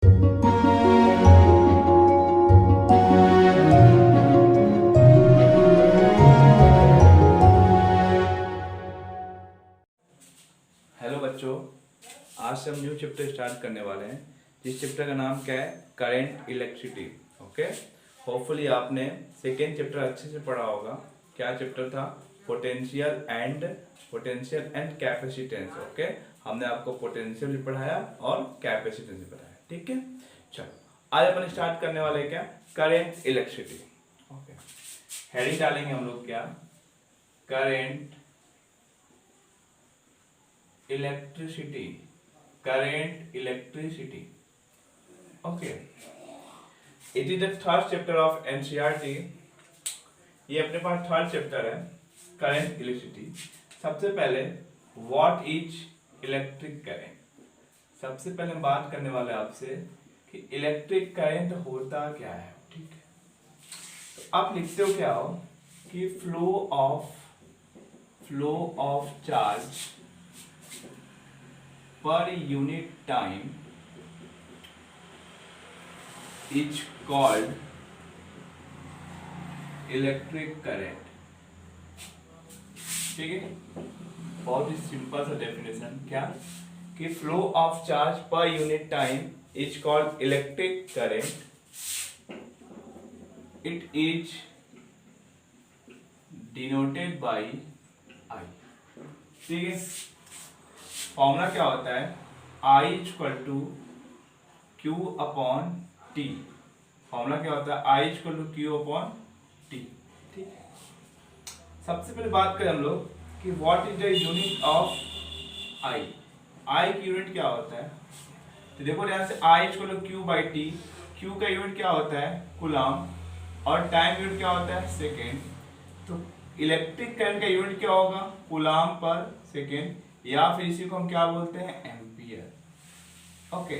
Hello बच्चों, आज से हम न्यू चैप्टर स्टार्ट करने वाले हैं। जिस चैप्टर का नाम क्या है? Current electricity. ओके, होपफुली आपने सेकेंड चैप्टर अच्छे से पढ़ा होगा। क्या चैप्टर था? Potential and capacitance. ओके, हमने आपको पोटेंशियल भी पढ़ाया और कैपेसिटेंस भी पढ़ाया। ठीक है, चलो आज अपन स्टार्ट करने वाले हैं क्या? Current electricity. ओके, हेडिंग डालेंगे हम लोग क्या? Current electricity. Current electricity. Okay, it is the third chapter of NCERT. ये अपने पास थर्ड चैप्टर है, करंट इलेक्ट्रिसिटी। सबसे पहले व्हाट इज इलेक्ट्रिक करंट। सबसे पहले हम बात करने वाले आपसे कि इलेक्ट्रिक करंट होता क्या है। ठीक है, तो आप लिखते हो क्या हो कि flow of charge per unit time is called electric current। ठीक है, बहुत ही सिंपल सा डेफिनेशन। क्या कि flow of charge per unit time is called electric current. It is denoted by I. ठीक है, फॉर्मूला क्या होता है? I equal to Q upon T. Formula क्या होता है? I equal to Q upon T. ठीक है, सबसे पहले बात करें हम लोग कि what is the unit of I। I की यूनिट क्या होता है? तो देखो यहाँ से I equal to Q by T. Q का यूनिट क्या होता है? कूलम। और टाइम यूनिट क्या होता है? सेकेंड। तो इलेक्ट्रिक करंट का यूनिट क्या होगा? कूलम पर सेकेंड, या फिर इसी को हम क्या बोलते हैं? एम्पियर। ओके,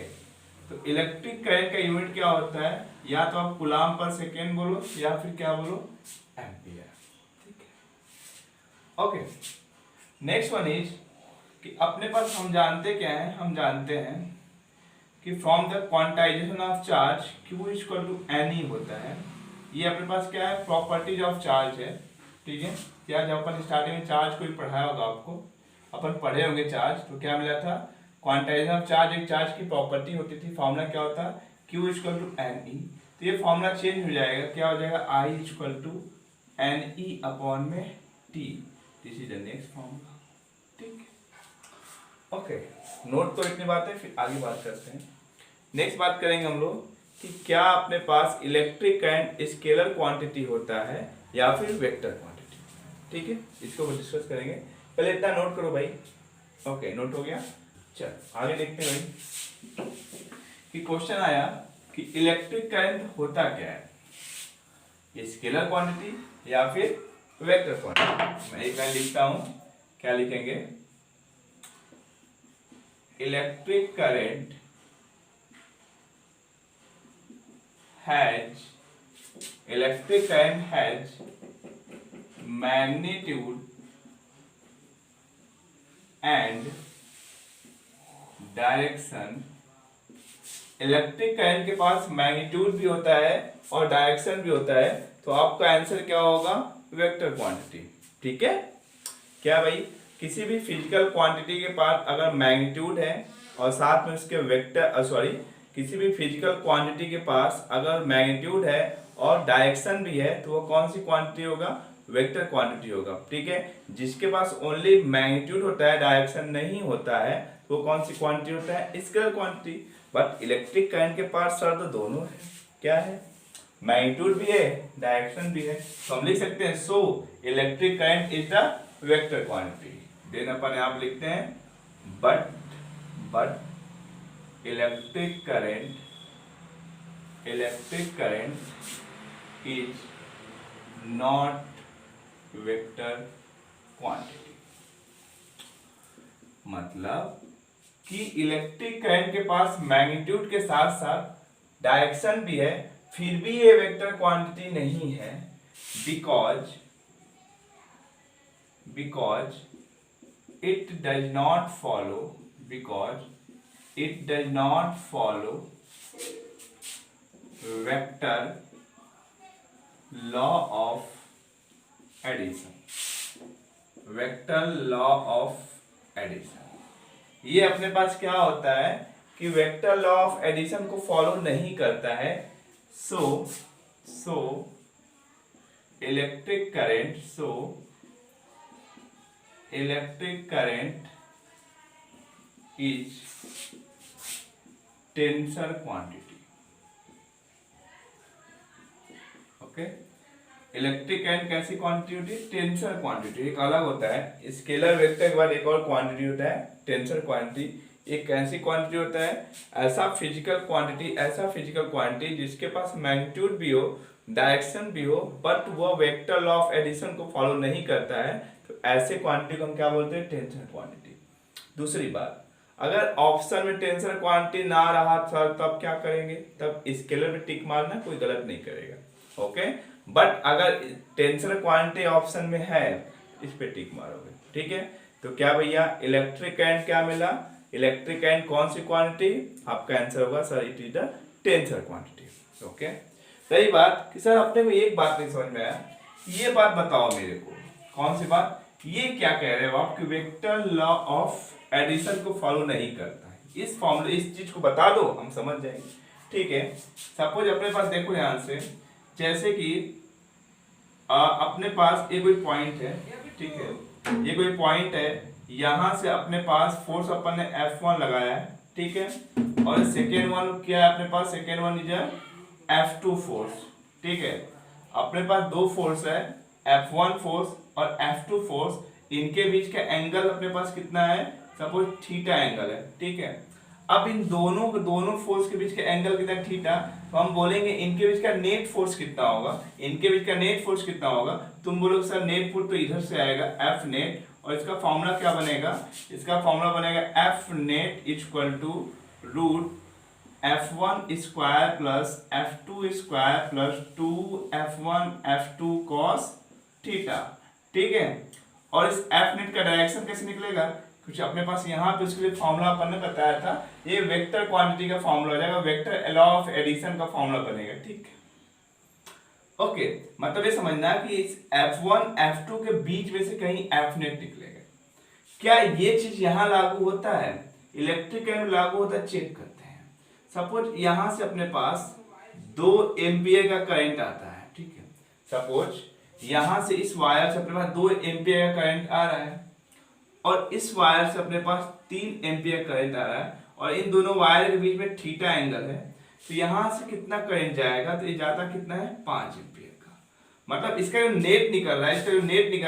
तो इलेक्ट्रिक करंट का यूनिट क्या होता है? या तो आप कूलम पर सेकेंड बोलो या फिर क्या बोलो? एम्पियर। ठीक है, ओके। नेक्स्ट वन इज कि अपने पास हम जानते क्या है? हम जानते हैं कि from the quantisation of charge Q equal to NE होता है। ये अपने पास क्या है? प्रॉपर्टीज ऑफ चार्ज है। ठीक है, क्या जब अपन स्टार्टिंग में चार्ज को ही पढ़ाया होगा आपको, अपन पढ़े होंगे चार्ज, तो क्या मिला था? क्वांटाइजेशन ऑफ चार्ज एक चार्ज की प्रॉपर्टी होती थी। फॉर्मूला क्या होता? Q equal to NE। तो ये फॉर्मूला चेंज हो जाएगा, क्या हो जाएगा? I equal to NE upon में T। This is the next formula. ठीक, ओके, नोट तो इतनी बात है, फिर आगे बात करते हैं। नेक्स्ट बात करेंगे हम लोग कि क्या अपने पास इलेक्ट्रिक करंट स्केलर क्वांटिटी होता है या फिर वेक्टर क्वांटिटी। ठीक है, इसको डिस्कस करेंगे। पहले इतना नोट करो भाई। ओके, नोट हो गया। चल आगे देखते हैं भाई कि क्वेश्चन आया कि इलेक्ट्रिक करंट होता क्या है? ये स्केलर क्वांटिटी या फिर वेक्टर क्वांटिटी। मैं एक लाइन लिखता हूं, क्या लिखेंगे? Electric current has magnitude and direction. Electric current के पास मैग्नीट्यूड भी होता है और डायरेक्शन भी होता है, तो आपका आंसर क्या होगा? Vector quantity. ठीक है, क्या भाई? किसी भी फिजिकल क्वांटिटी के पास अगर मैग्नीट्यूड है और साथ में उसके वेक्टर किसी भी फिजिकल क्वांटिटी के पास अगर मैग्नीट्यूड है और डायरेक्शन भी है, तो वो कौन सी क्वांटिटी होगा? वेक्टर क्वांटिटी होगा। ठीक है, जिसके पास ओनली मैग्नीट्यूड होता है, डायरेक्शन नहीं होता है, तो कौन सी क्वांटिटी होता है? Scalar quantity. But electric current के पास शर्त दोनों है। क्या है? मैग्नीट्यूड भी है, डायरेक्शन भी है। तो हम लिख सकते हैं so electric current is the vector quantity. Then अपन यहाँ लिखते हैं but electric current is not vector quantity. मतलब कि इलेक्ट्रिक करंट के पास मैग्नीट्यूड के साथ साथ डायरेक्शन भी है, फिर भी ये वेक्टर क्वांटिटी नहीं है, because it does not follow vector law of addition, vector law of addition. ये अपने पास क्या होता है कि वेक्टर लॉ ऑफ एडिशन को फॉलो नहीं करता है। So electric current is tensor quantity. Okay, electric current कैसी क्वांटिटी? Tensor quantity. एक अलग होता है स्केलर वेक्टर के बाद एक और क्वांटिटी होता है टेंसर क्वांटिटी। एक कैसी क्वांटिटी होता है? ऐसा फिजिकल क्वांटिटी जिसके पास मैग्नीट्यूड भी हो, डायरेक्शन भी हो, बट वो वेक्टर लॉ ऑफ एडिशन को फॉलो नहीं करता है, तो ऐसे क्वांटिटी को हम क्या बोलते हैं? Tensor quantity. दूसरी बात, अगर ऑप्शन में टेंसर क्वांटिटी ना रहा था तब क्या करेंगे? तब स्केलर में टिक मारना, कोई गलत नहीं करेगा। ओके, बट अगर टेंसर क्वांटिटी ऑप्शन में है, इस पे टिक मारोगे। ठीक है, तो क्या भैया इलेक्ट्रिक करंट क्या मिला? इलेक्ट्रिक करंट कौन सी क्वांटिटी? आपका आंसर होगा sir it is the tensor quantity. Okay, सही बात कि सर अपने को एक बात नहीं समझ में आया, ये बात बताओ मेरे को। कौन सी बात? ये क्या कह रहे हो आप कि वेक्टर लॉ ऑफ एडिशन को फॉलो नहीं करता है। इस फॉर्मूले, इस चीज को बता दो, हम समझ जाएंगे। ठीक है, सपोज अपने पास देखो ध्यान से, जैसे कि अपने पास ये कोई पॉइंट है। ठीक है, ये कोई पॉइंट है, यहां से अपने पास फोर्स अपन ने F1 लगाया है। ठीक है, और सेकेंड वन क्या है अपने पास? Second one is F2 force. ठीक है, अपने पास दो फोर्स है, F1 फोर्स और F2 फोर्स। इनके बीच का एंगल अपने पास कितना है? सपोज थीटा एंगल है। ठीक है, अब इन दोनों फोर्स के बीच का एंगल कितना? थीटा। तो हम बोलेंगे इनके बीच का नेट फोर्स कितना होगा? इनके बीच का नेट फोर्स कितना होगा? तुम बोलोगे सर नेट फोर्स तो इधर से आएगा F नेट, और इसका फॉर्मूला क्या बनेगा? इसका फॉर्मूला बनेगा F net equal to root F1 square plus F2 square plus 2F1 F2 cos theta. ठीक है, और इस F नेट का डायरेक्शन कैसे निकलेगा? कुछ अपने पास यहाँ पे उसके लिए फॉर्मूला अपन ने बताया था, ये वेक्टर क्वांटिटी का फॉर्मूला हो जाएगा, वेक्टर लॉ ऑफ एडिशन का फॉर्मूला बनेगा। ठीक है, ओके, मतलब ये समझना कि इस F1 F2 के बीच में से कहीं F नेट निकलेगा। क्या ये चीज यहाँ लागू होता है? इलेक्ट्रिक करंट लागू होता है, चेक करते हैं। सपोज यहां से अपने पास 2 एम्पियर का करंट आता है। ठीक है, सपोज यहां से इस वायर से अपने पास 2 एम्पियर का करंट आ रहा है, और इस वायर से अपने पास 3 एम्पियर करंट आ रहा है, और इन दोनों वायर के बीच में थीटा एंगल है। तो यहां से कितना करंट जाएगा? तो ये जाता कितना है? 5 एम्पियर का। मतलब इसका जो नेट निकल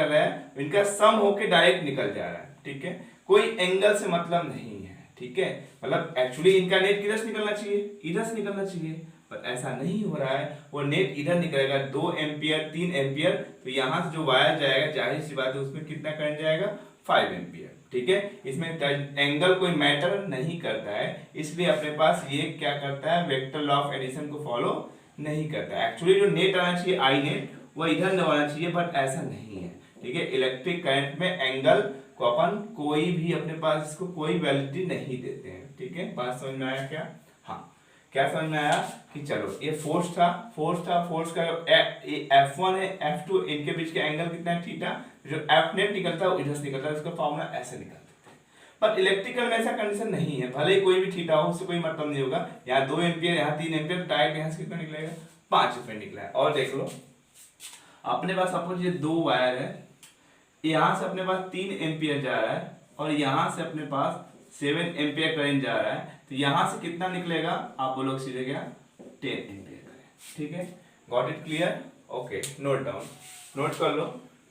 रहा है, इनका सम होके डायरेक्ट निकल जा रहा है। ठीक है, कोई एंगल से मतलब नहीं है। ठीक है, मतलब एक्चुअली इनका नेट किधर से निकलना चाहिए? इधर से निकलना चाहिए, पर ऐसा नहीं हो रहा है। वो नेट इधर निकलेगा 2 एम्पियर 3 एम्पियर, तो यहाँ से जो वायर जाएगा, जाहिर सी बात है उसमें कितना करंट जाएगा? 5 एम्पियर। ठीक है, इसमें एंगल कोई मैटर नहीं करता है, इसलिए अपने पास ये क्या करता है? वेक्टर लॉ ऑफ एडिशन को फॉलो नहीं करता है। एक्चुअली जो नेट आना चाहिए आई नेट, वो इधर न आना चाहिए, बट ऐसा नहीं है। ठीक है, इलेक्ट्रिक करंट में एंगल को अपन कोई भी अपने पास इसको कोई वैलिडिटी नहीं देते हैं। ठीक है, बात समझ में आया क्या? हाँ, क्या समझ में आया कि चलो ये फोर्स का F1 है F2, इनके बीच के एंगल कितना है? थीटा। जो F नेट निकलता है वो इधर से निकलता है, इसका फॉर्मूला ऐसे निकलता है। पर इलेक्ट्रिकल में ऐसा कंडीशन नहीं है, भले ही कोई भी थीटा हो, उससे कोई मतलब नहीं होगा। यहाँ 2 एम्पियर, यहाँ 3 एम्पियर, डायरेक्ट यहाँ से कितना निकलेगा? 5 एम्पियर निकला है। और देख लो अपने पास सपोज ये 2 वायर है, यहाँ से अपने पास 3 एम्पियर जा रहा है, और यहाँ से अपने पास 7 एम्पियर करंट जा रहा है। तो यहाँ से कितना निकलेगा? आप बोलोगे सीधे क्या? 10 एम्पियर करंट। ठीक है, got it clear? Okay, note down, note कर लो।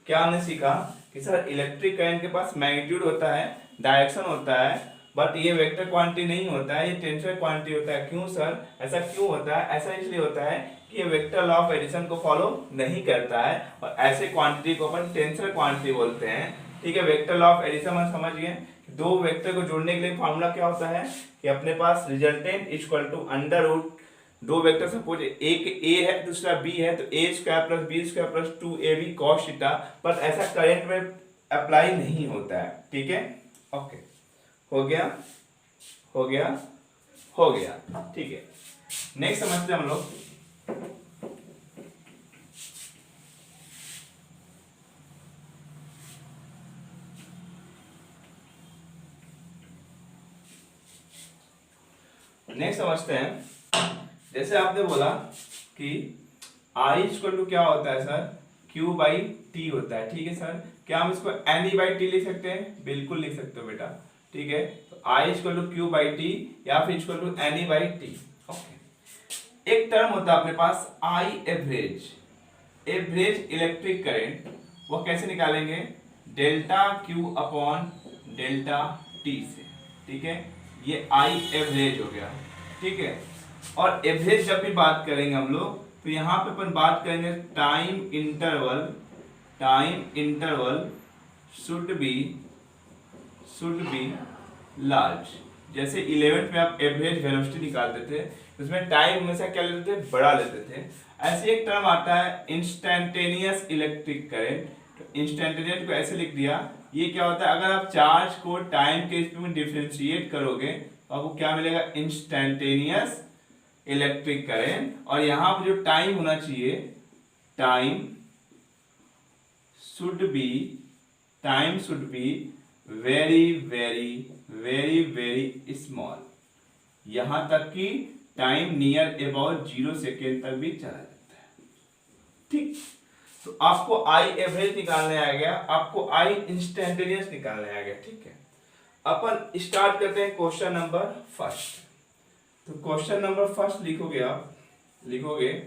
क्या हमने सीखा कि सर इलेक्ट्रिक करंट के पास मैग्नीट्यूड होता है, डायरेक्शन होता है, बट ये वेक्टर क्वांटिटी नहीं होता है, ये टेंसर क्वांटिटी होता है। क्यों सर ऐसा क्यों होता है? ऐसा इसलिए होता है कि ये वेक्टर लॉ ऑफ एडिशन को फॉलो नहीं करता है, और ऐसे क्वांटिटी को अपन टेंसर क्वांटिटी बोलते हैं। ठीक है, वेक्टर लॉ ऑफ एडिशन हम समझ गए। दो वेक्टर को जोड़ने के लिए फॉर्मूला क्या होता है कि अपने पास resultant equal to under root, दो वेक्टर सपोज एक ए है दूसरा बी है, तो A square plus B square plus 2ab cos theta, पर ऐसा करंट में अप्लाई नहीं होता है। ठीक है, ओके, हो गया हो गया हो गया। ठीक है, नेक्स्ट समझते हैं हम लोग नेक्स्ट समझते हैं। जैसे आपने बोला कि आई इक्वल टू क्या होता है सर, क्यू बाई टी होता है, ठीक है सर। क्या हम इसको एन ई बाई टी लिख सकते हैं? बिल्कुल लिख सकते हो बेटा, ठीक है। तो I equal to Q by T या फिर equal to N E by T. Okay, एक टर्म होता है अपने पास I average, average electric current, वो कैसे निकालेंगे? Delta Q upon delta T से, ठीक है। ये आई एवरेज हो गया, ठीक है। और एवरेज जब भी बात करेंगे हम लोग, तो यहाँ पे अपन बात करेंगे time interval, time interval should be large. जैसे 11th में आप एवरेज वेलोसिटी निकालते थे, उसमें टाइम हमेशा क्या लेते थे? बड़ा लेते थे। ऐसे एक टर्म आता है इंस्टैन्टेनियस इलेक्ट्रिक करंट। तो इंस्टैन्टेनियस को ऐसे लिख दिया, ये क्या होता है? अगर आप चार्ज को टाइम के इसमें डिफरेंशिएट करोगे तो आपको क्या मिलेगा? Instantaneous electric current. और यहां पर जो टाइम होना चाहिए, time should be very very very very small, यहां तक कि टाइम नियर अबाउट 0 सेकेंड तक भी चला जाता है, ठीक। तो आपको आई एवरेज निकालने आ गया, आपको आई इंस्टैन्टेनियस निकालने आ गया, ठीक है। अपन स्टार्ट करते हैं क्वेश्चन नंबर फर्स्ट। तो क्वेश्चन नंबर फर्स्ट लिखोगे आप, लिखोगे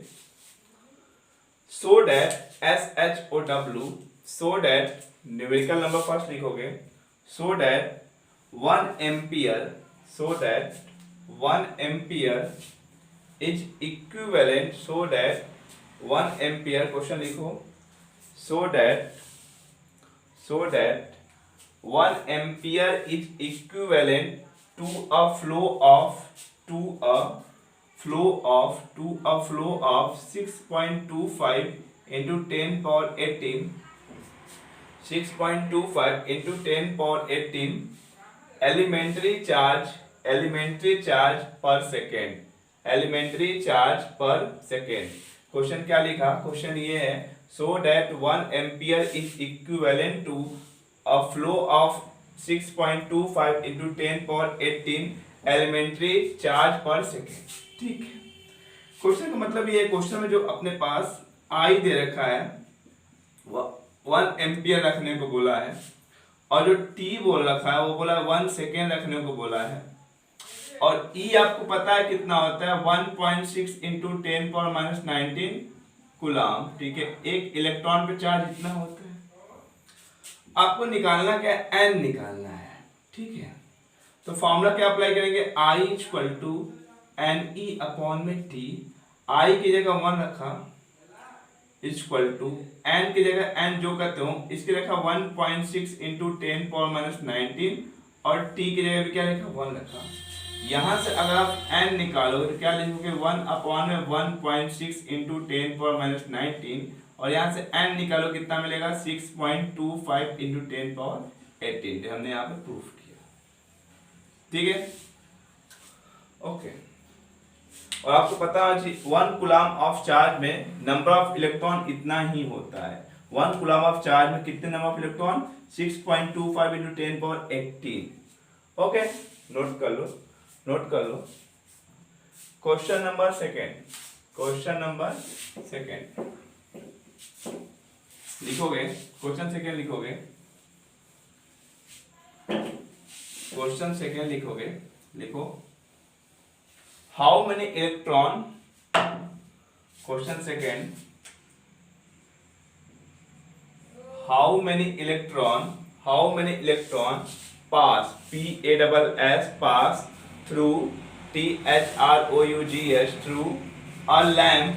so that SHOW, so that numerical number first लिखोगे, so that 1 ampere, so that 1 ampere is equivalent, so that 1 ampere, question लिखो, so that 1 ampere is equivalent to a flow of 6.25 into 10 power 18, 6.25 into 10 power 18 elementary charge per second, elementary charge per second। Question क्या लिखा? Question ये है, so that 1 ampere is equivalent to a flow of 6.25 into 10 power 18 elementary charge पर second, ठीक है। Question का मतलब ये, क्वेश्चन में जो अपने पास आई दे रखा है, 1 एम्पियर रखने को बोला है, और जो टी बोल रखा है वो बोला 1 सेकेंड रखने को बोला है, और ई आपको पता है कितना होता है? 1.6 इंटू 10 पावर माइनस 19 कूलम, ठीक है। एक इलेक्ट्रॉन पे चार्ज इतना होता है। आपको निकालना क्या है? एन निकालना है, ठीक है। तो फॉर्मूला क्या अप्लाई करेंगे? I equal to N E upon में टी, आई की जगह 1 रखा, इक्वल टू एन की जगह एन जो करते हो इसकी रखा 1.6 इंटू 10 पावर माइनस 19, और टी की जगह भी क्या रखा? 1 रखा। यहां से अगर आप एन निकालो तो क्या लिखोगे? 1 अपॉन में 1.6 इंटू 10 पावर माइनस 19, और यहां से एन निकालो कितना मिलेगा? 6.25 इंटू 10 पावर 18, जो हमने यहाँ पे प्रूफ किया, ठीक है। ओके, और आपको पता है 1 कूलम ऑफ चार्ज में नंबर ऑफ इलेक्ट्रॉन इतना ही होता है। 1 कूलम ऑफ चार्ज में कितने number of electron? 6.25 into 10 power 18। Okay, note कर लो। क्वेश्चन नंबर सेकेंड लिखोगे, क्वेश्चन सेकेंड लिखोगे, लिखो how many electron, question second, how many electron pass, PASS pass through, THROUGS through a lamp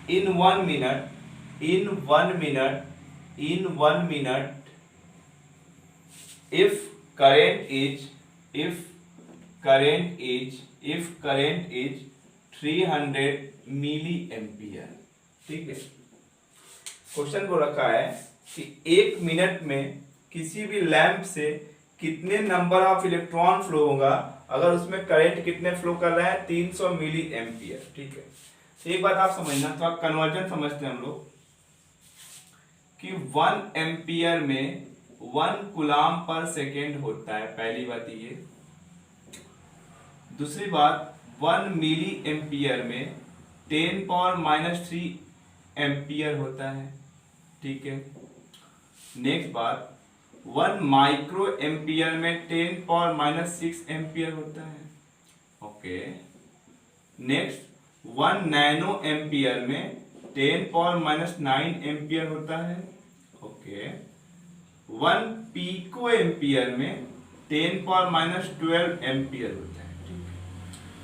in 1 minute if current is 300 milliampere, ठीक है। Question को रखा है कि 1 मिनट में किसी भी लैंप से कितने नंबर ऑफ इलेक्ट्रॉन फ्लो होगा अगर उसमें करंट कितने फ्लो कर रहा है? 300 मिली एम्पियर, ठीक है। तो एक बात आप समझना, तो आप कन्वर्जन समझते हैं हम लोग कि 1 एम्पियर में 1 कूलम पर सेकेंड होता है, पहली बात ये। दूसरी बात 1 मिली एम्पियर में 10⁻³ एम्पियर होता है, ठीक है। नेक्स्ट बात 1 माइक्रो एम्पियर में 10⁻6 एम्पियर होता है, ओके। नेक्स्ट 1 नैनो एम्पियर में 10⁻9 एम्पियर होता है, ओके। 1 पीको एम्पियर में 10⁻12 एम्पियर होता है, ठीक है।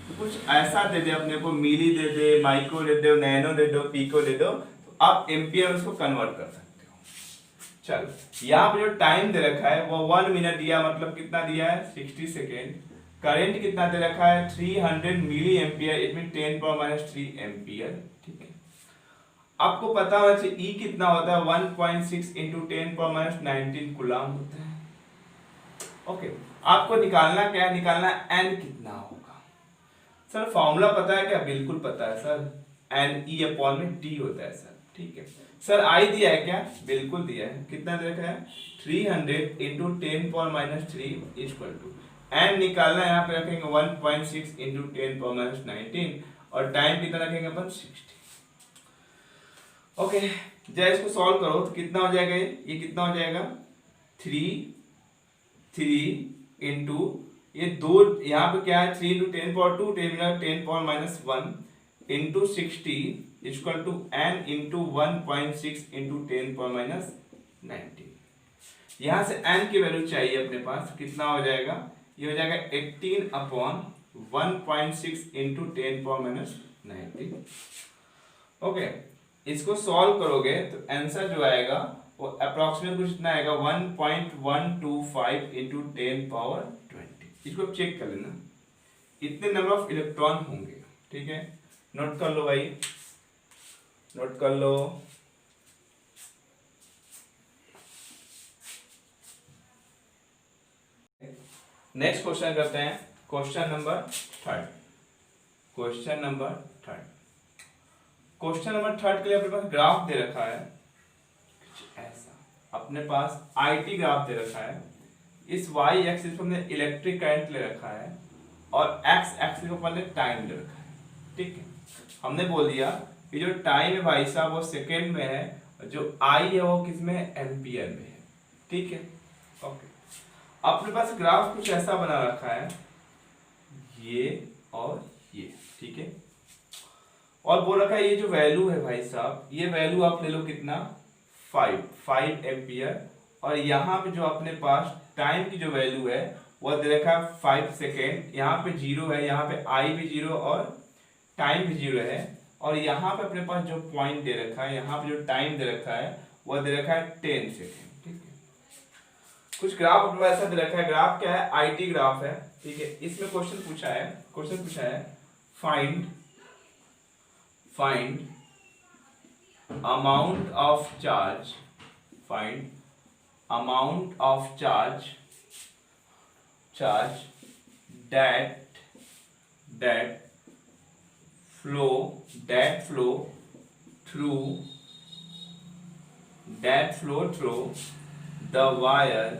तो कुछ ऐसा दे दे अपने को, मिली दे दे, माइक्रो दे दो, नैनो दे दो, पीको दे दो, तो आप एम्पियर उसको कन्वर्ट कर सकते हो। चलो यहाँ पे जो टाइम दे रखा है वो 1 मिनट दिया, मतलब कितना दिया है 60 सेकेंड। करंट कितना दे रखा है 300 milliampere, it mean 10⁻³ ampere, ठीक है। आपको पता होना चाहिए ई कितना होता है 1.6 × 10⁻19 कूलम होता है, ओके। आपको निकालना क्या है, निकालना एन कितना होगा। सर फॉर्मूला पता है क्या, बिल्कुल पता है सर, एन ई अपॉन में टी होता है सर, ठीक है। सर आई दिया है क्या, बिल्कुल दिया है, कितना दे रखा है 300 × 10⁻³ इक्वल टू एन निकालना है, यहाँ पे रखेंगे 1.6 × 10⁻19 और टाइम कितना रखेंगे अपन 60, ओके। जब इसको सॉल्व करो तो कितना हो जाएगा, ये कितना हो जाएगा 3 इंटू ये 2, यहाँ पे क्या है 3 × 10⁻2 10⁻1 into 60 equal to n into 1.6 into 10⁻19। यहाँ से n की वैल्यू चाहिए अपने पास, कितना हो जाएगा, ये हो जाएगा 18/1.6 इंटू 10⁻19, ओके। इसको सॉल्व करोगे तो आंसर जो आएगा वो अप्रोक्सीमेट कुछ इतना आएगा 1.125 इंटू 10⁻20। इसको चेक कर लेना, इतने नंबर ऑफ इलेक्ट्रॉन होंगे, ठीक है। नोट कर लो भाई, नोट कर लो। नेक्स्ट क्वेश्चन करते हैं, क्वेश्चन नंबर 3। क्वेश्चन नंबर 3 के लिए अपने पास ग्राफ दे रखा है कुछ ऐसा, अपने पास आईटी ग्राफ दे रखा है। इस वाई एक्सिस पर हमने इलेक्ट्रिक करंट ले रखा है और एक्स एक्सिस पर हमने टाइम ले रखा है, ठीक है। हमने बोल दिया कि जो टाइम है भाई साहब वो सेकेंड में है और जो आई है वो किस में है, एम्पियर में है, ठीक है, ओके। अपने पास ग्राफ कुछ ऐसा बना रखा है, ये और ये, ठीक है। और बोल रखा है ये जो वैल्यू है भाई साहब, ये वैल्यू आप ले लो कितना 5 एम्पियर, और यहाँ पे जो अपने पास टाइम की जो वैल्यू है वो दे रखा है 5 सेकेंड। यहाँ पे 0 है, यहाँ पे आई भी 0 और टाइम भी 0 है, और यहाँ पे अपने पास जो पॉइंट दे रखा है, यहाँ पे जो टाइम दे रखा है वो दे रखा है 10 सेकेंड, ठीक है। कुछ ग्राफ अपने पास ऐसा दे रखा है, ग्राफ क्या है, आईटी ग्राफ है, ठीक है। इसमें क्वेश्चन पूछा है find amount of charge that flow through the wire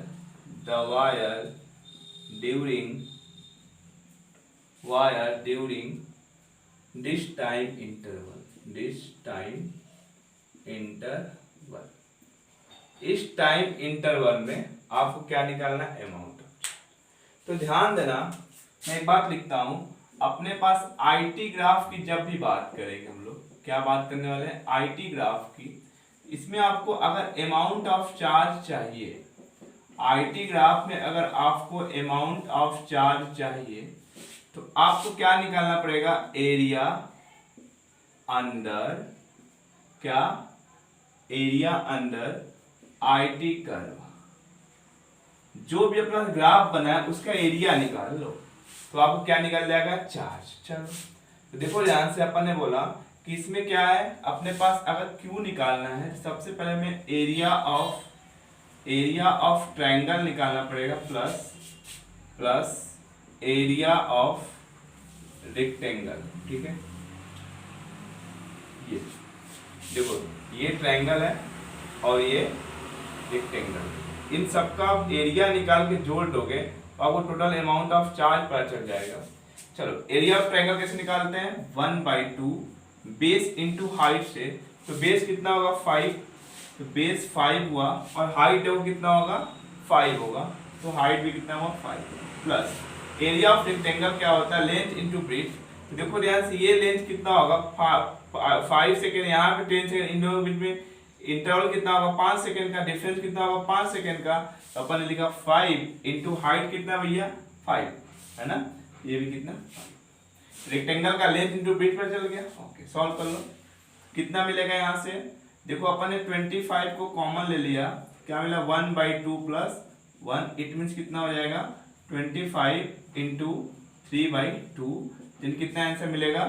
during this time interval। इस टाइम इंटरवल में आपको क्या निकालना है, अमाउंट। तो ध्यान देना, मैं एक बात लिखता हूं, अपने पास आईटी ग्राफ की जब भी बात करेंगे हम लोग, क्या बात करने वाले हैं, आईटी ग्राफ की। इसमें आपको अगर अमाउंट ऑफ चार्ज चाहिए, आईटी ग्राफ में अगर आपको अमाउंट ऑफ चार्ज चाहिए तो आपको क्या निकालना पड़ेगा, एरिया अंडर आईटी कर्व। जो भी अपना ग्राफ बना है उसका एरिया निकाल लो, तो आपको क्या निकल जाएगा, चार्ज। चलो तो देखो ध्यान से, अपन ने बोला कि इसमें क्या है, अपने पास अगर क्यू निकालना है सबसे पहले हमें एरिया ऑफ ट्रायंगल निकालना पड़ेगा प्लस एरिया ऑफ रेक्टेंगल, ठीक है। ये देखो, ये ट्रायंगल है और ये रेक्टेंगल, इन सबका आप एरिया निकाल के जोड़ दोगे तो आपको टोटल अमाउंट ऑफ चार्ज पता चल जाएगा। चलो एरिया ऑफ ट्रायंगल कैसे निकालते हैं, 1/2 बेस इंटू हाइट से, तो बेस कितना होगा 5, तो बेस 5 हुआ और हाइट वो कितना होगा 5 होगा, तो हाइट भी कितना हुआ 5 प्लस एरिया ऑफ रेक्टेंगल क्या होता है लेंथ इंटू ब्रेथ, तो देखो ध्यान से ये लेंथ कितना होगा 5 सेकेंड, यहाँ पे 10 सेकेंड, इन दोनों के बीच में इंटरवल कितना होगा 5 सेकेंड का, डिफरेंस कितना होगा 5 सेकेंड का, तो अपन ने लिखा 5 इंटू हाइट कितना भैया 5 है ना, ये भी कितना रेक्टेंगल का लेंथ इंटू ब्रेथ पर चल गया। ओके सॉल्व कर लो, कितना मिलेगा यहाँ से, देखो अपन ने 25 को कॉमन ले लिया, क्या मिला 1/2 प्लस 1, इट मीन्स कितना हो जाएगा 25 इंटू 3/2, जिन कितना आंसर मिलेगा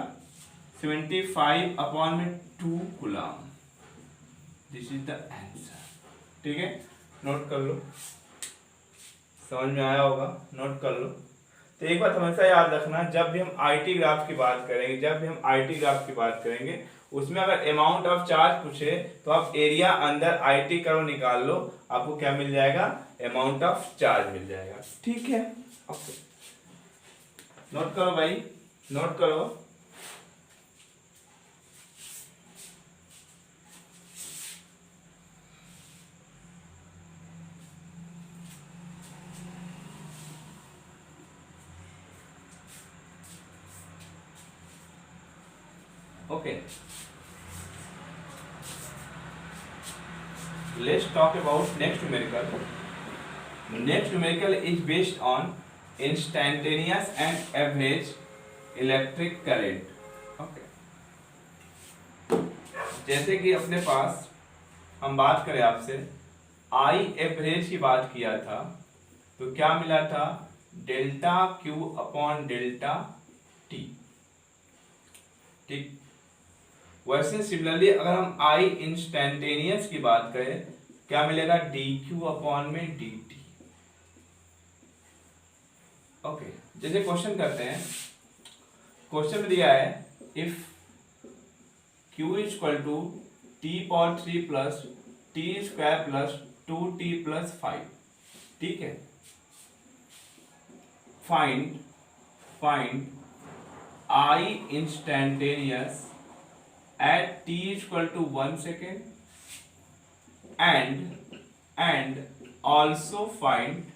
75/2 coulomb, this is the answer. ठीक है, नोट कर लो, समझ में आया होगा, नोट कर लो। तो एक बात हमेशा याद रखना, जब भी हम आईटी ग्राफ की बात करेंगे, उसमें अगर अमाउंट ऑफ चार्ज पूछे तो आप एरिया अंदर आईटी कर्व निकाल लो, आपको क्या मिल जाएगा अमाउंट ऑफ चार्ज मिल जाएगा। ठीक है, ओके नोट करो भाई, नोट करो। Okay, let's talk about next numerical. Next numerical is based on instantaneous and average electric current. Okay, जैसे कि अपने पास हम बात करें आपसे आई एवरेज की बात किया था, तो क्या मिला था delta Q upon delta T. ठीक, वैसे सिमिलरली अगर हम आई इंस्टेंटेनियस की बात करें, क्या मिलेगा डी क्यू अपॉन में डी टी। ओके, जैसे क्वेश्चन करते हैं, क्वेश्चन में दिया है if Q is equal to T power 3 plus T square plus 2t plus 5। ठीक है, find I instantaneous at t is equal to 1 second and also find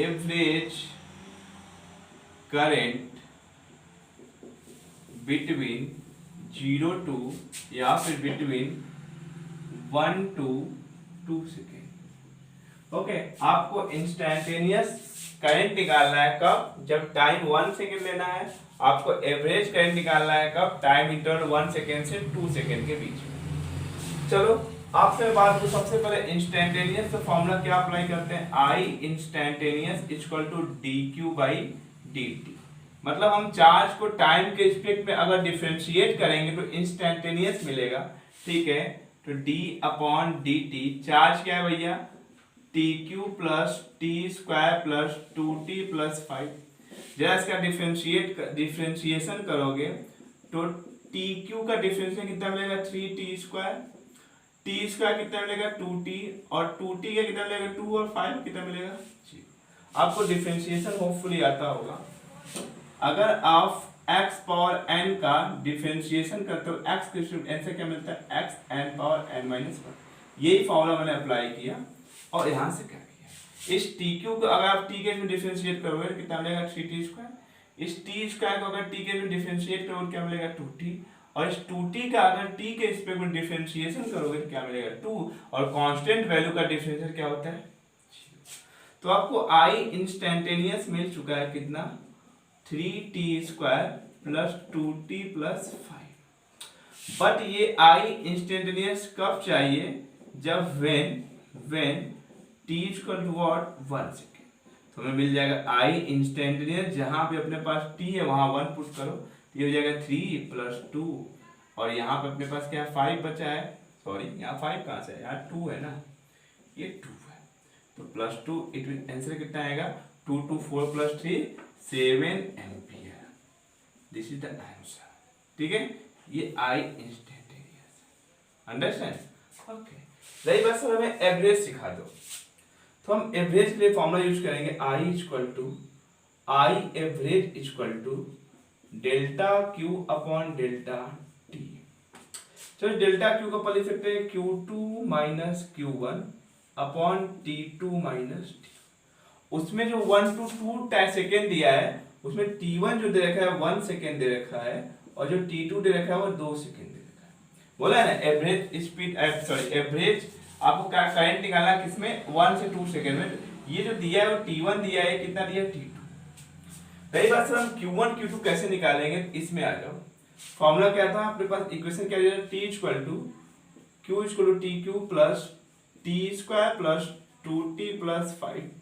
average current between 0 to या फिर between 1 to 2 second. Okay, आपको instantaneous current निकालना है कब, जब time 1 second लेना है, आपको एवरेज करंट निकालना है कब, टाइम इंटरवल 1 सेकेंड से 2 सेकेंड के बीच में। चलो आपसे बात को सबसे पहले इंस्टेंटेनियस का फॉर्मूला क्या अप्लाई करते हैं, I instantaneous equal to D Q by D T. मतलब हम चार्ज को टाइम के रिस्पेक्ट में अगर डिफरेंशिएट करेंगे तो इंस्टेंटेनियस मिलेगा। ठीक है, तो D upon D T, charge क्या है भैया T Q plus T square plus 2t plus 5। जरा इसका डिफरेंशिएशन करोगे तो टी क्यू का डिफरेंशिएशन कितना मिलेगा 3t स्क्वायर, टी स्क्वायर कितना मिलेगा 2t, और 2t का कितना मिलेगा 2 और 5 कितना मिलेगा 0। आपको डिफरेंशिएशन होपफुली आता होगा। अगर आप x पावर n का डिफरेंशिएशन करते हो, x के n से क्या मिलता है x n power n minus 1, यही फॉर्मूला मैंने अप्लाई किया और यहां से क्या किया, इस टी क्यू को अगर आप टी के में डिफरेंशिएट करोगे कितना मिलेगा 3t स्क्वायर, इस टी स्क्वायर को अगर टी के में डिफरेंशिएट करोगे क्या मिलेगा 2t, और इस 2t का अगर t के रिस्पेक्ट में डिफरेंशिएशन करोगे तो क्या मिलेगा 2, और कांस्टेंट वैल्यू का डिफरेंशिएशन क्या होता है 0। तो आपको आई इंस्टेंटेनियस मिल चुका है कितना 3t square plus 2t plus 5। But ये आई इंस्टेंटेनियस कब चाहिए, जब when t equal to what 1 second, तो हमें मिल जाएगा आई इंस्टेंटेनियस, जहां पे अपने पास t है वहां 1 पुट करो, ये हो जाएगा 3 प्लस 2, और यहाँ पे अपने पास क्या 5 बचा है, सॉरी यहाँ 5 कहाँ से है, यहाँ 2 है ना, ये 2 है, तो प्लस 2, इट मीन आंसर कितना आएगा 2 2 4 plus 3 7 ampere, this is the answer. ठीक है, ये आई इंस्टेंटेनियस, अंडरस्टैंड। ओके, रही बात सर हमें एवरेज सिखा दो, तो हम एवरेज के लिए फॉर्मूला यूज करेंगे I equal to I average equal to delta Q upon delta T. चलो डेल्टा क्यू का लिख सकते हैं Q2 minus Q1 upon T2 minus T. उसमें जो 1 to 2 सेकेंड दिया है उसमें T1 जो दे रखा है 1 सेकेंड दे रखा है और जो T2 दे रखा है वो 2 सेकेंड दे रखा है। बोला है ना एवरेज स्पीड सॉरी एवरेज आपको क्या करंट निकालना किसमें 1 से 2 सेकेंड में। ये जो दिया है वो T1 दिया है, कितना दिया है T2। कई बार सर हम Q1 Q2 कैसे निकालेंगे, इसमें आ जाओ। फॉर्मूला क्या था अपने पास, इक्वेशन क्या दिया, T equal to Q equal to TQ plus T square plus 2T plus 5।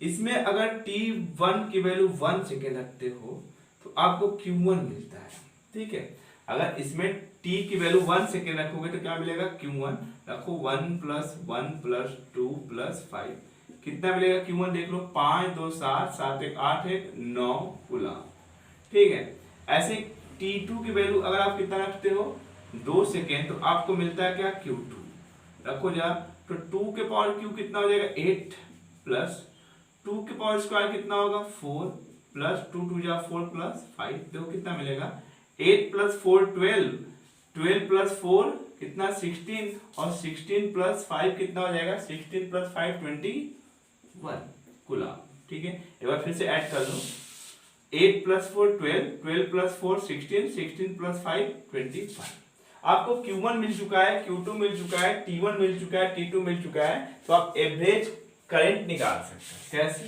इसमें अगर T1 की वैल्यू 1 सेकेंड रखते हो तो आपको Q1 मिलता है, ठीक है। अगर इसमें T की वैल्यू 1 सेकेंड रखोगे तो क्या मिलेगा, Q1 रखो 1 प्लस 1 प्लस 2 प्लस 5, कितना मिलेगा Q1 देख लो, 5 2 7 7 1 8 1 9 कूलम, ठीक है। ऐसे T2 की वैल्यू अगर आप कितना रखते हो 2 सेकेंड तो आपको मिलता है क्या, Q2 रखो जा, तो 2 के पावर Q कितना हो जाएगा 8 प्लस 2 के पावर स्क्वायर कितना होगा 4 प्लस 2 2 जा 4 प्लस 5, देखो कितना मिलेगा 8 प्लस 4 12, 12 प्लस 4 कितना 16 और 16 प्लस 5 कितना हो जाएगा 16 प्लस 5 21 कूलम, ठीक है। एक बार फिर से ऐड कर लो, 8 प्लस 4 12, 12 प्लस 4 16, 16 प्लस 5 25। आपको Q1 मिल चुका है, Q2 मिल चुका है, T1 मिल चुका है, T2 मिल चुका है, तो आप एवरेज करंट निकाल सकते हैं। कैसे,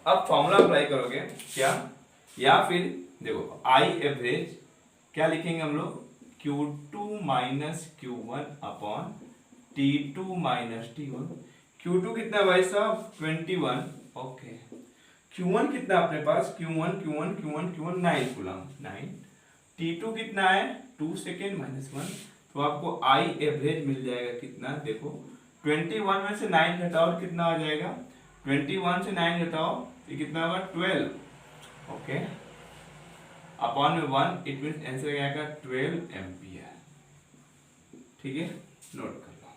अब फॉर्मूला अप्लाई करोगे क्या, या फिर देखो आई एवरेज क्या लिखेंगे हम लोग, Q2 minus Q1 upon T2 minus T1। Q2 कितना भाई साहब 21, ओके। Q1 कितना अपने पास, Q1 Q1 Q1 Q1 9 coulomb 9। T2 कितना है 2 सेकेंड माइनस 1, तो आपको आई एवरेज मिल जाएगा कितना, देखो 21 में से 9 घटाओ कितना आ जाएगा, 21 से 9 घटाओ ये कितना होगा 12, ओके, अपॉन में 1, इट मींस आंसर क्या आएगा 12 एम्पियर, ठीक है। नोट कर लो,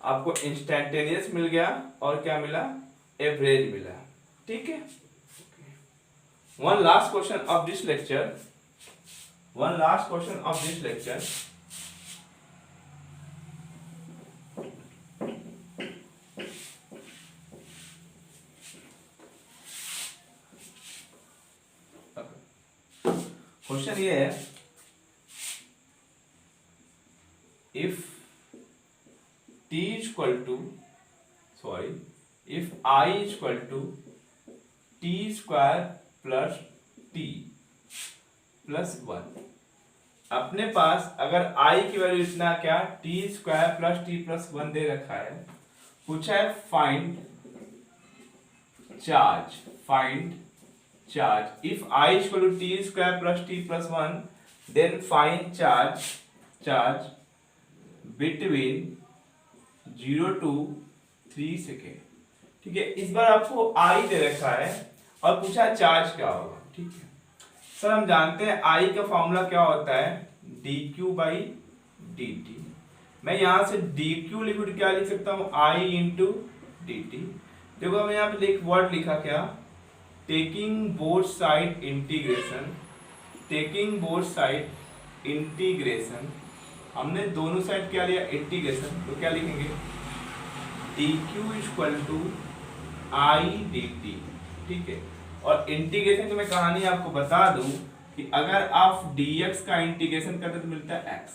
आपको इंस्टैन्टेनियस मिल गया और क्या मिला, एवरेज मिला, ठीक है। One last question of this lecture, one last question of this lecture. Question ये है, if t equal to sorry if I equal to t square plus t plus 1, अपने पास अगर I की वैल्यू इतना क्या t square plus t plus 1 दे रखा है, पूछा है find charge if I equal to t square plus t plus 1 then find charge between 0 to 3 second, ठीक है। इस बार आपको I दे रखा है और पूछा चार्ज क्या होगा, ठीक है। सर हम जानते हैं I का फॉर्मूला क्या होता है, dq बाई dt। मैं यहां से dq लिखूं तो क्या लिख सकता हूं, I इंटू dt। देखो मैं यहाँ पे वर्ड लिखा क्या, टेकिंग बोथ साइड इंटीग्रेशन, हमने दोनों साइड क्या लिया इंटीग्रेशन, तो क्या लिखेंगे dq equal to I dt, ठीक है। और इंटीग्रेशन की मैं कहानी आपको बता दूं कि अगर आप dx का इंटीग्रेशन करते तो मिलता है x,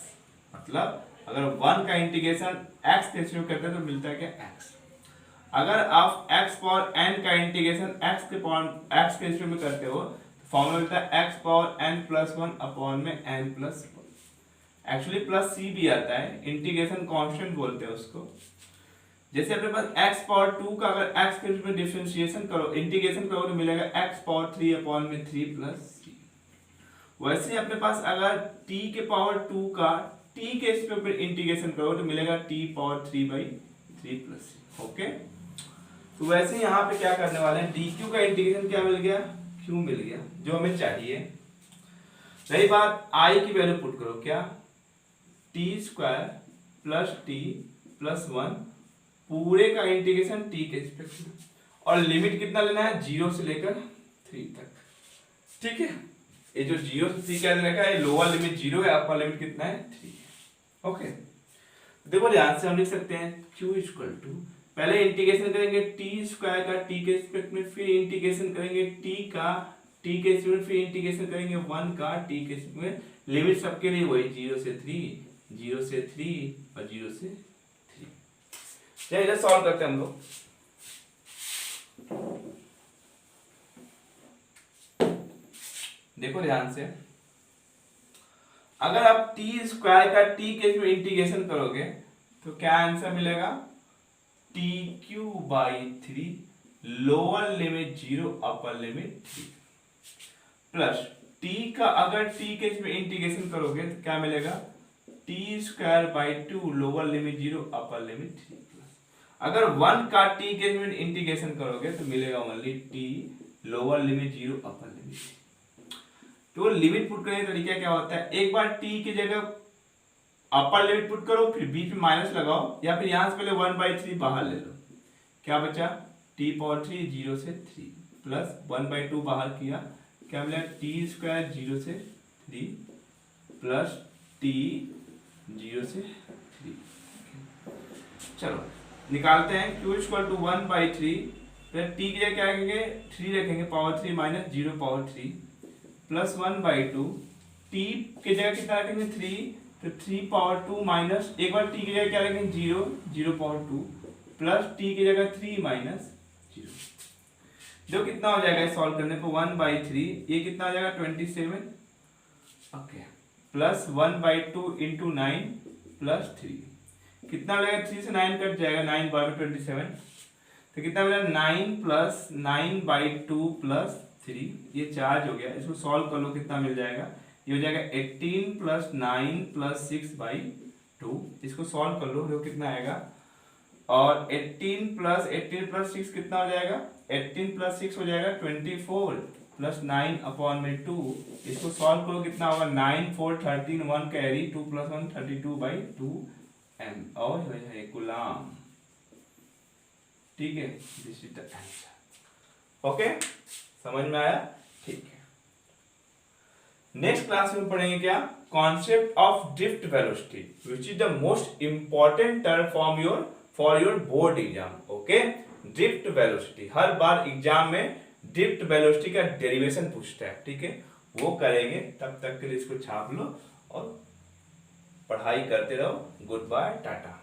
मतलब अगर 1 का इंटीग्रेशन x के रेशियो करते तो मिलता है क्या x। अगर आप x पावर n का इंटीग्रेशन x के रेशियो में करते हो तो फॉर्मूला मिलता है x power n plus 1 upon में n plus 1, actually plus c भी आता है, इंटीग्रेशन कांस्टेंट बोलते हैं उसको। जैसे अपने पास x पावर 2 का अगर x के रूप में डिफरेंशिएशन करो इंटीग्रेशन करो तो मिलेगा x पावर 3 अपॉन में 3 प्लस c। वैसे अपने पास अगर t के पावर 2 का t के ऊपर इंटीग्रेशन करो तो मिलेगा t power 3 by 3 plus c, okay. तो वैसे यहाँ पे क्या करने वाले हैं, dq का इंटीग्रेशन क्या मिल गया, q मिल गया जो हमें चाहिए। रही बात I की वैल्यू पुट करो क्या, t square plus t plus 1 पूरे का इंटीग्रेशन t के रिस्पेक्ट में, और लिमिट कितना लेना है 0 से लेकर 3 तक। ठीक है, ये जो 0 से 3 क्या रखा है, लोअर लिमिट 0 है, अपर लिमिट कितना है 3 है। ओके, देखो ध्यान से हम लिख सकते हैं q इक्वल टू, पहले इंटीग्रेशन करेंगे t स्क्वायर का t के रिस्पेक्ट में, फिर इंटीग्रेशन करेंगे t का t के रिस्पेक्ट में, फिर इंटीग्रेशन करेंगे 1 का t के रिस्पेक्ट में। लिमिट सबके लिए वही 0 से 3, 0 से 3 और 0 से 3। चलिए इधर सॉल्व करते हैं हम लोग। देखो ध्यान से, अगर आप टी स्क्वायर का टी के में इंटीग्रेशन करोगे तो क्या आंसर मिलेगा, T Q by 3 lower limit 0 upper limit 3 plus T का अगर टी के में इंटीग्रेशन करोगे तो क्या मिलेगा, T square by 2 lower limit 0 upper limit 3 plus अगर 1 का टी के में इंटीग्रेशन करोगे तो मिलेगा only T lower limit 0 upper limit 3। तो लिमिट पुट करने का तरीका क्या होता है, एक बार t की जगह अपर लिमिट पुट करो, फिर बीच में माइनस लगाओ, या फिर यहां से पहले 1/3 बाहर ले लो, क्या बचा t पावर 3 0 से 3 प्लस 1/2 बाहर किया, क्या मिला t स्क्वायर 0 से 3 प्लस t 0 से 3। चलो निकालते हैं, q इक्वल टू 1/3 फिर t की जगह क्या रखेंगे 3 रखेंगे, power 3 minus 0 power 3 plus 1/2, t की जगह कितना रखेंगे 3, तो 3 पावर 2 माइनस, एक बार t की जगह क्या रखेंगे 0, 0 पावर 2 प्लस t की जगह 3 माइनस 0, जो कितना हो जाएगा सॉल्व करने पर 1/3, ये कितना हो जाएगा 27, ओके, प्लस 1/2 इंटू 9 प्लस 3, कितना हो जाएगा 3 से 9 कट जाएगा, 9 बार 27, तो कितना मिला 9 प्लस 9/2 प्लस 3, ये चार्ज हो गया, इसको सॉल्व कर लो कितना मिल जाएगा, ये हो जाएगा 18 प्लस 9 प्लस 6/2, इसको सॉल्व कर लो, देखो कितना आएगा, और 18 प्लस 6 कितना हो जाएगा, 18 प्लस 6 हो जाएगा 24 प्लस 9 अपॉन में 2, इसको सॉल्व करो कितना होगा 9 4 13 1 कैरी 2 प्लस 1 32/2 m, और है गुलाम। ठीक है, this is the answer. Okay, समझ में आया, ठीक है। नेक्स्ट क्लास में पढ़ेंगे क्या, concept of drift velocity which is the most important term for your board exam. Okay, drift velocity, her bar exam में ड्रिफ्ट वेलोसिटी का डेरिवेशन पूछता है, ठीक है, वो करेंगे, तब तक के लिए इसको छाप लो और पढ़ाई करते रहो। Good bye, Tata.